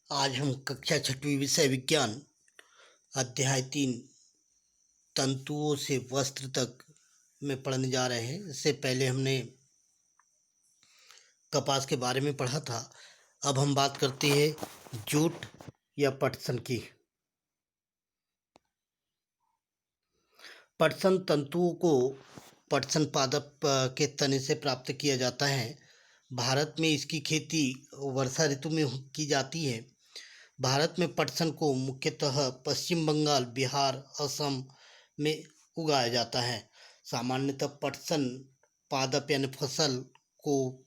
आज हम कक्षा छठवीं विषय विज्ञान अध्याय 3 तंतुओं से वस्त्र तक में पढ़ने जा रहे हैं। इससे पहले हमने कपास के बारे में पढ़ा था। अब हम बात करते हैं जूट या पटसन की। पटसन तंतुओं को पटसन पादप के तने से प्राप्त किया जाता है। भारत में इसकी खेती वर्षा ऋतु में की जाती है। भारत में पटसन को मुख्यतः पश्चिम बंगाल, बिहार, असम में उगाया जाता है। सामान्यतः पटसन पादप यानी फसल को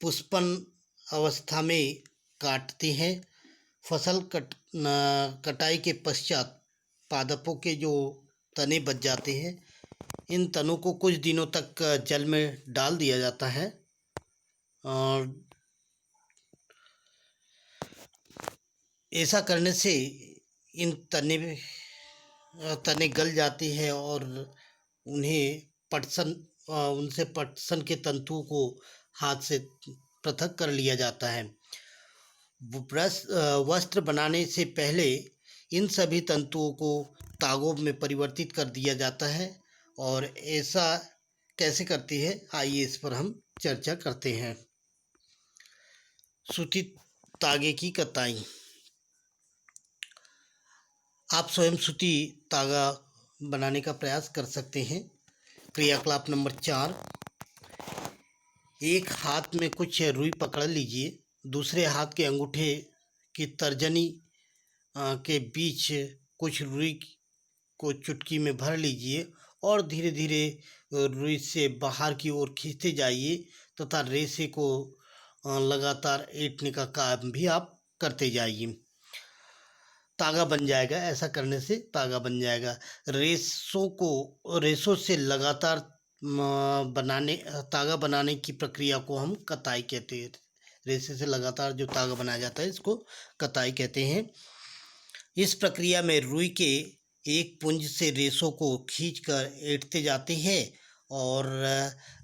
पुष्पन अवस्था में काटते हैं। फसल कटाई के पश्चात पादपों के जो तने बच जाते हैं, इन तनों को कुछ दिनों तक जल में डाल दिया जाता है और ऐसा करने से इन तने गल जाते हैं और उनसे पटसन के तंतुओं को हाथ से पृथक कर लिया जाता है। वस्त्र बनाने से पहले इन सभी तंतुओं को तागों में परिवर्तित कर दिया जाता है। और ऐसा कैसे करते हैं, आइए इस पर हम चर्चा करते हैं। सूती तागे की कताई। आप स्वयं सूती तागा बनाने का प्रयास कर सकते हैं। क्रियाकलाप नंबर 4, एक हाथ में कुछ रुई पकड़ लीजिए, दूसरे हाथ के अंगूठे की तर्जनी के बीच कुछ रुई को चुटकी में भर लीजिए और धीरे धीरे रुई से बाहर की ओर खींचते जाइए तथा रेशे को लगातार ऐंठने का काम भी आप करते जाइए। तागा बन जाएगा। ऐसा करने से तागा बन जाएगा। रेशों से लगातार तागा बनाने की प्रक्रिया को हम कताई कहते हैं। रेशे से लगातार जो तागा बनाया जाता है इसको कताई कहते हैं। इस प्रक्रिया में रुई के एक पुंज से रेशों को खींचकर ऐंठते जाते हैं और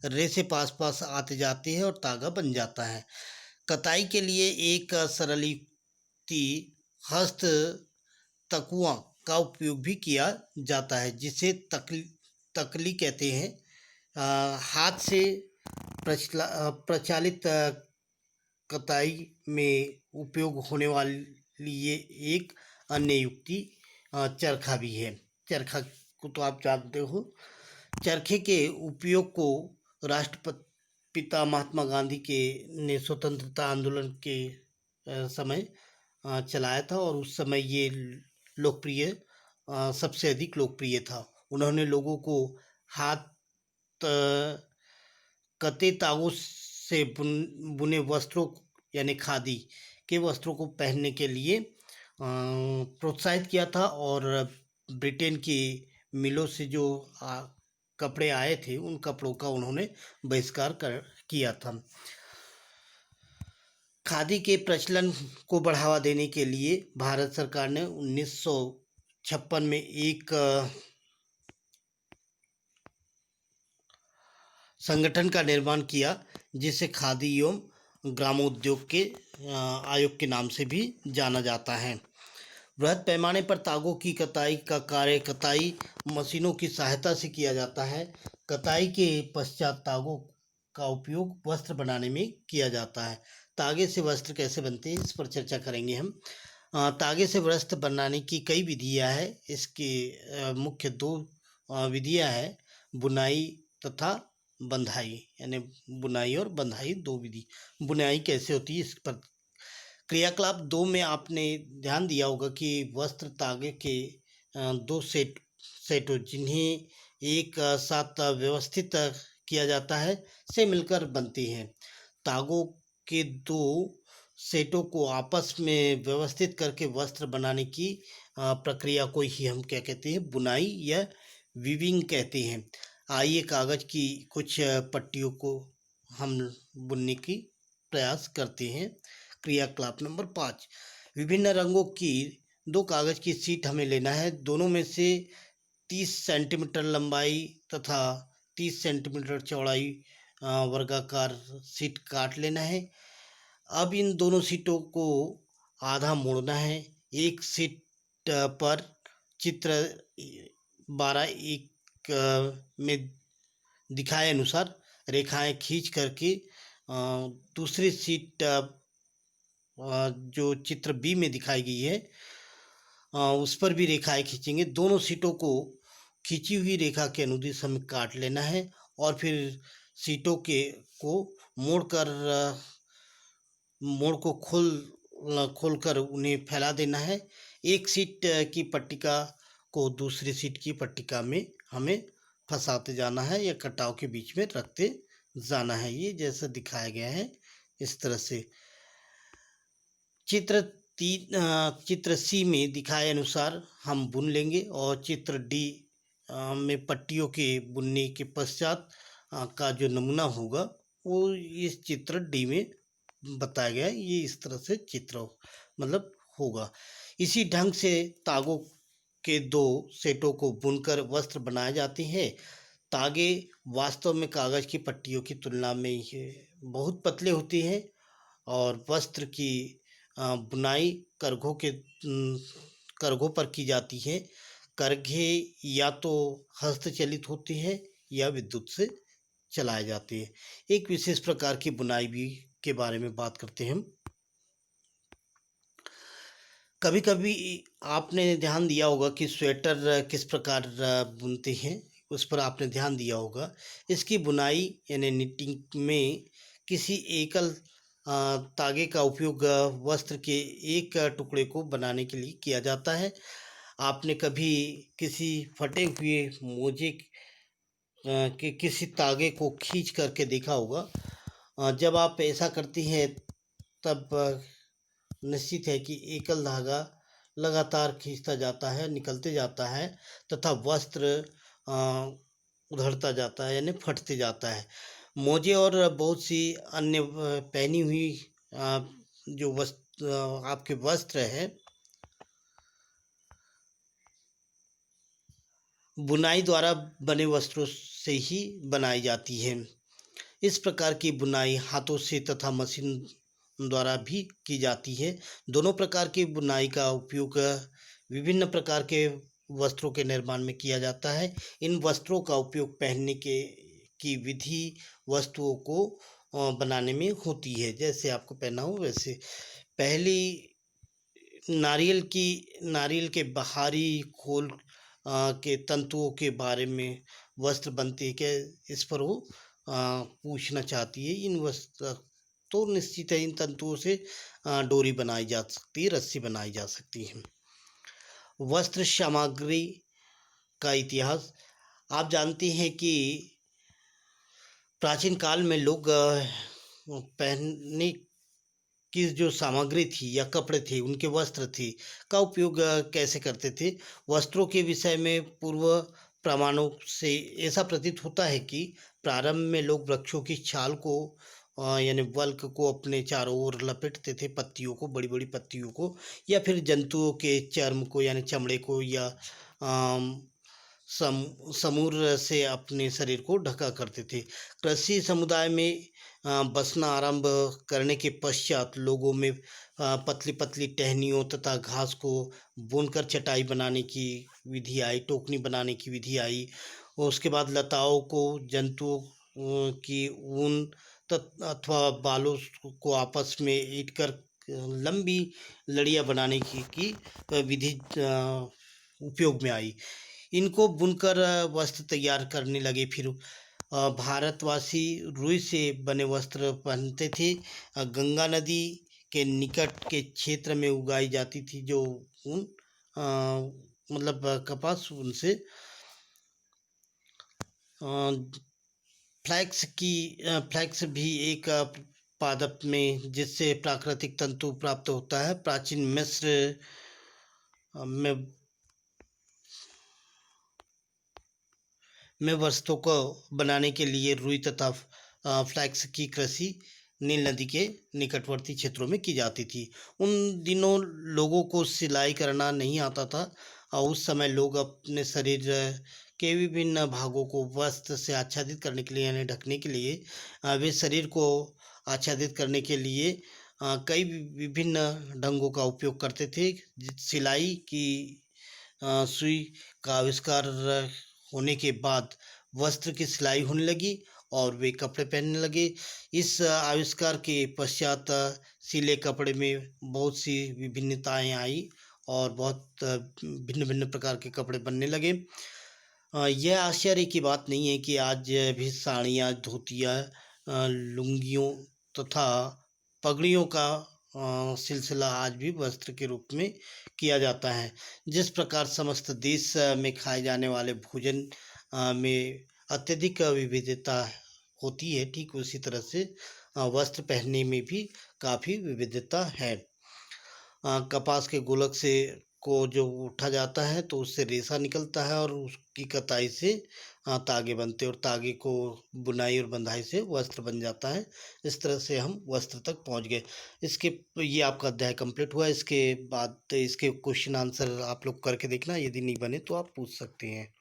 रेशे पास पास आते जाते हैं और तागा बन जाता है। कताई के लिए एक सरल युक्ति हस्त तकुआ का उपयोग भी किया जाता है, जिसे तकली कहते हैं। हाथ से प्रचलित कताई में उपयोग होने वाली ये एक अन्य युक्ति चरखा भी है। चरखा को तो आप जानते हो। चरखे के उपयोग को राष्ट्रपिता महात्मा गांधी ने स्वतंत्रता आंदोलन के समय चलाया था और उस समय ये लोकप्रिय सबसे अधिक लोकप्रिय था। उन्होंने लोगों को हाथ कते तागों से बुने वस्त्रों यानी खादी के वस्त्रों को पहनने के लिए प्रोत्साहित किया था और ब्रिटेन की मिलों से जो कपड़े आए थे उन कपड़ों का उन्होंने बहिष्कार किया था। खादी के प्रचलन को बढ़ावा देने के लिए भारत सरकार ने 1956 में एक संगठन का निर्माण किया, जिसे खादी एवं ग्रामोद्योग के आयोग के नाम से भी जाना जाता है। बृहद पैमाने पर तागों की कताई का कार्य कताई मशीनों की सहायता से किया जाता है। कताई के पश्चात तागों का उपयोग वस्त्र बनाने में किया जाता है। तागे से वस्त्र कैसे बनते हैं, इस पर चर्चा करेंगे हम। तागे से वस्त्र बनाने की कई विधियां हैं। इसके मुख्य 2 विधियां हैं, बुनाई तथा बंधाई। यानी बुनाई और बंधाई 2 विधि। बुनाई कैसे होती है, इस पर क्रियाकलाप 2 में आपने ध्यान दिया होगा कि वस्त्र तागे के 2 सेटों जिन्हें एक साथ व्यवस्थित किया जाता है से मिलकर बनते हैं। तागों के 2 सेटों को आपस में व्यवस्थित करके वस्त्र बनाने की प्रक्रिया को ही हम क्या कहते हैं, बुनाई या वीविंग कहते हैं। आइए कागज की कुछ पट्टियों को हम बुनने की प्रयास करते हैं। क्रियाकलाप नंबर 5, विभिन्न रंगों की 2 कागज की शीट हमें लेना है। दोनों में से 30 सेंटीमीटर लंबाई तथा 30 सेंटीमीटर चौड़ाई वर्गाकार शीट काट लेना है। अब इन दोनों शीटों को आधा मोड़ना है। एक सीट पर चित्र 12:1 में दिखाए अनुसार रेखाएं खींच करके दूसरी सीट जो चित्र बी में दिखाई गई है उस पर भी रेखाएं खींचेंगे। दोनों सीटों को खींची हुई रेखा के अनुदिश हमें काट लेना है और फिर सीटों के को मोड़कर मोड़ को खोलकर उन्हें फैला देना है। एक सीट की पट्टिका को दूसरी सीट की पट्टिका में हमें फंसाते जाना है या कटाव के बीच में रखते जाना है। ये जैसा दिखाया गया है इस तरह से। चित्र सी में दिखाए अनुसार हम बुन लेंगे और चित्र डी में पट्टियों के बुनने के पश्चात का जो नमूना होगा वो इस चित्र डी में बताया गया है। ये इस तरह से चित्र मतलब होगा। इसी ढंग से तागों के दो सेटों को बुनकर वस्त्र बनाए जाते हैं। तागे वास्तव में कागज की पट्टियों की तुलना में ये बहुत पतले होते हैं और वस्त्र की बुनाई करघों पर की जाती है। करघे या तो हस्तचलित होते हैं या विद्युत से चलाए जाते हैं। एक विशेष प्रकार की बुनाई भी के बारे में बात करते हैं हम। कभी कभी आपने ध्यान दिया होगा कि स्वेटर किस प्रकार बुनते हैं, उस पर आपने ध्यान दिया होगा। इसकी बुनाई यानी निटिंग में किसी एकल तागे का उपयोग वस्त्र के एक टुकड़े को बनाने के लिए किया जाता है। आपने कभी किसी फटे हुए मोजे के किसी तागे को खींच करके देखा होगा। जब आप ऐसा करती हैं तब निश्चित है कि एकल धागा लगातार खींचता जाता है, निकलते जाता है तथा वस्त्र उधड़ता जाता है यानी फटते जाता है। मोजे और बहुत सी अन्य पहनी हुई जो आपके वस्त्र है बुनाई द्वारा बने वस्त्रों से ही बनाई जाती है। इस प्रकार की बुनाई हाथों से तथा मशीन द्वारा भी की जाती है। दोनों प्रकार की बुनाई का उपयोग विभिन्न प्रकार के वस्त्रों के निर्माण में किया जाता है। इन वस्त्रों का उपयोग पहनने की विधि वस्तुओं को बनाने में होती है। जैसे आपको पहना हो वैसे। पहली नारियल के बाहरी खोल के तंतुओं के बारे में वस्त्र बनते हैं क्या, इस पर वो पूछना चाहती है। इन वस्त्र तो निश्चित है इन तंतुओं से डोरी बनाई जा सकती है, रस्सी बनाई जा सकती है। वस्त्र सामग्री का इतिहास। आप जानते हैं कि प्राचीन काल में लोग पहनने की जो सामग्री थी या कपड़े थे, उनके वस्त्र थे का उपयोग कैसे करते थे। वस्त्रों के विषय में पूर्व प्रमाणों से ऐसा प्रतीत होता है कि प्रारंभ में लोग वृक्षों की छाल को यानी वल्क को अपने चारों ओर लपेटते थे, पत्तियों को, बड़ी बड़ी पत्तियों को, या फिर जंतुओं के चर्म को यानी चमड़े को या समूर से अपने शरीर को ढका करते थे। कृषि समुदाय में बसना आरंभ करने के पश्चात लोगों में पतली पतली टहनियों तथा घास को बुनकर चटाई बनाने की विधि आई, टोकनी बनाने की विधि आई। और उसके बाद लताओं को जंतुओं की ऊन अथवा बालों को आपस में ईट कर लंबी लड़ियाँ बनाने की विधि उपयोग में आई। इनको बुनकर वस्त्र तैयार करने लगे। फिर भारतवासी रुई से बने वस्त्र पहनते थे। गंगा नदी के निकट के क्षेत्र में उगाई जाती थी जो ऊन मतलब कपास, उनसे फ्लैक्स भी एक पादप में जिससे प्राकृतिक तंतु प्राप्त होता है। प्राचीन मिस्र में वस्त्रों को बनाने के लिए रुई तथा फ्लैक्स की कृषि नील नदी के निकटवर्ती क्षेत्रों में की जाती थी। उन दिनों लोगों को सिलाई करना नहीं आता था और उस समय लोग अपने शरीर के विभिन्न भागों को वस्त्र से आच्छादित करने के लिए यानी ढकने के लिए वे शरीर को आच्छादित करने के लिए कई विभिन्न ढंगों का उपयोग करते थे। सिलाई की सुई का आविष्कार होने के बाद वस्त्र की सिलाई होने लगी और वे कपड़े पहनने लगे। इस आविष्कार के पश्चात सिले कपड़े में बहुत सी विभिन्नताएं आई और बहुत भिन्न-भिन्न प्रकार के कपड़े बनने लगे। यह आश्चर्य की बात नहीं है कि आज भी साड़ियाँ, धोतियाँ, लुंगियों तथा पगड़ियों का सिलसिला आज भी वस्त्र के रूप में किया जाता है। जिस प्रकार समस्त देश में खाए जाने वाले भोजन में अत्यधिक विविधता होती है, ठीक उसी तरह से वस्त्र पहनने में भी काफ़ी विविधता है। कपास के गोलक से को जो उठा जाता है तो उससे रेशा निकलता है और उसकी कताई से तागे बनते हैं और तागे को बुनाई और बंधाई से वस्त्र बन जाता है। इस तरह से हम वस्त्र तक पहुंच गए। इसके ये आपका अध्याय कंप्लीट हुआ। इसके बाद इसके क्वेश्चन आंसर आप लोग करके देखना, यदि नहीं बने तो आप पूछ सकते हैं।